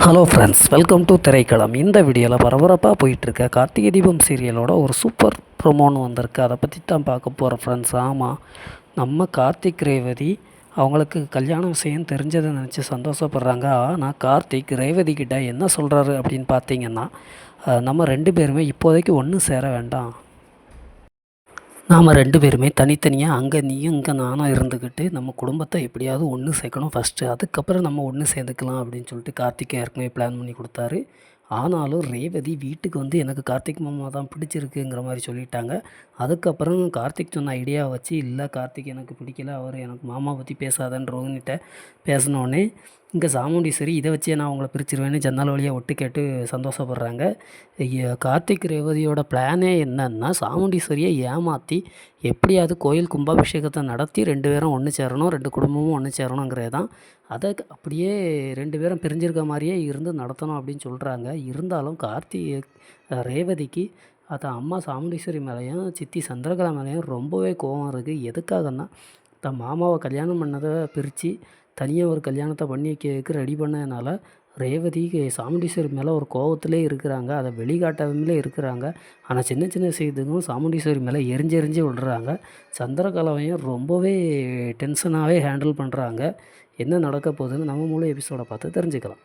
Hello friends, welcome to திரைக்களம். இந்த வீடியோவில் பரபரப்பாக போயிட்டுருக்க கார்த்திகை தீபம் சீரியலோட ஒரு சூப்பர் ப்ரொமோன்னு வந்திருக்கு. அதை பற்றி தான் பார்க்க போகிறோம் ஃப்ரெண்ட்ஸ். ஆமாம், நம்ம கார்த்திக் ரேவதி அவங்களுக்கு கல்யாண விஷயம் தெரிஞ்சதை நினச்சி சந்தோஷப்படுறாங்க. ஆனால் கார்த்திக் ரேவதி கிட்ட என்ன சொல்கிறாரு அப்படின்னு பார்த்தீங்கன்னா, நம்ம 2 பேருமே இப்போதைக்கு ஒன்று சேர வேண்டாம். நாம் 2 பேருமே தனித்தனியாக அங்கே நீயும் இங்கே நானும் இருந்துக்கிட்டு நம்ம குடும்பத்தை எப்படியாவது ஒன்று சேர்க்கணும் ஃபஸ்ட்டு. அதுக்கப்புறம் நம்ம ஒன்று சேர்ந்துக்கலாம் அப்படின்னு சொல்லிட்டு கார்த்திக் ஏற்கனவே பிளான் பண்ணி கொடுத்தாரு. ஆனாலும் ரேவதி வீட்டுக்கு வந்து எனக்கு கார்த்திக் மாமா தான் பிடிச்சிருக்குங்கிற மாதிரி சொல்லிட்டாங்க. அதுக்கப்புறம் கார்த்திக் சொன்ன ஐடியாவை வச்சு, இல்லை கார்த்திக் எனக்கு பிடிக்கல, அவர் எனக்கு மாமா பற்றி பேசாதன்னு ரோஹினிட்ட பேசினோடனே இங்கே சாமுண்டீஸ்வரி இதை வச்சே நான் அவங்கள பிரிச்சிருவேன்னு ஜன்னல் வழியாக ஒட்டு கேட்டு சந்தோஷப்படுறாங்க. கார்த்திக் ரேவதியோட பிளானே என்னன்னா, சாமுண்டீஸ்வரியை ஏமாற்றி எப்படியாவது கோயில் கும்பாபிஷேகத்தை நடத்தி 2 பேரும் ஒன்று சேரணும், 2 குடும்பமும் ஒன்று சேரணுங்கிறது தான். அதை அப்படியே 2 பேரும் பிரிஞ்சிருக்க மாதிரியே இருந்து நடத்தணும் அப்படின்னு சொல்கிறாங்க. இருந்தாலும் ரேவதிக்கு அம்மா சாமுண்டீஸ்வரி மேலேயும் சித்தி சந்திரகலா மேலேயும் ரொம்பவே கோவம் இருக்குது. எதுக்காகன்னா, தன் மாமாவை கல்யாணம் பண்ணதை பிரித்து தனியாக ஒரு கல்யாணத்தை பண்ணி வைக்கிறதுக்கு ரெடி பண்ணதுனால ரேவதி சாமுண்டீஸ்வரி மேலே ஒரு கோவத்திலே இருக்கிறாங்க. அதை வெளிக்காட்டாமலே இருக்கிறாங்க. ஆனால் சின்ன சின்ன விஷயத்துக்கும் சாமுண்டீஸ்வரி மேலே எரிஞ்சு விடுறாங்க. சந்திரகலாவையும் ரொம்பவே டென்ஷனாகவே ஹேண்டில் பண்ணுறாங்க. என்ன நடக்க போகுதுன்னு நம்ம முழு எபிசோடை பார்த்து தெரிஞ்சுக்கலாம்.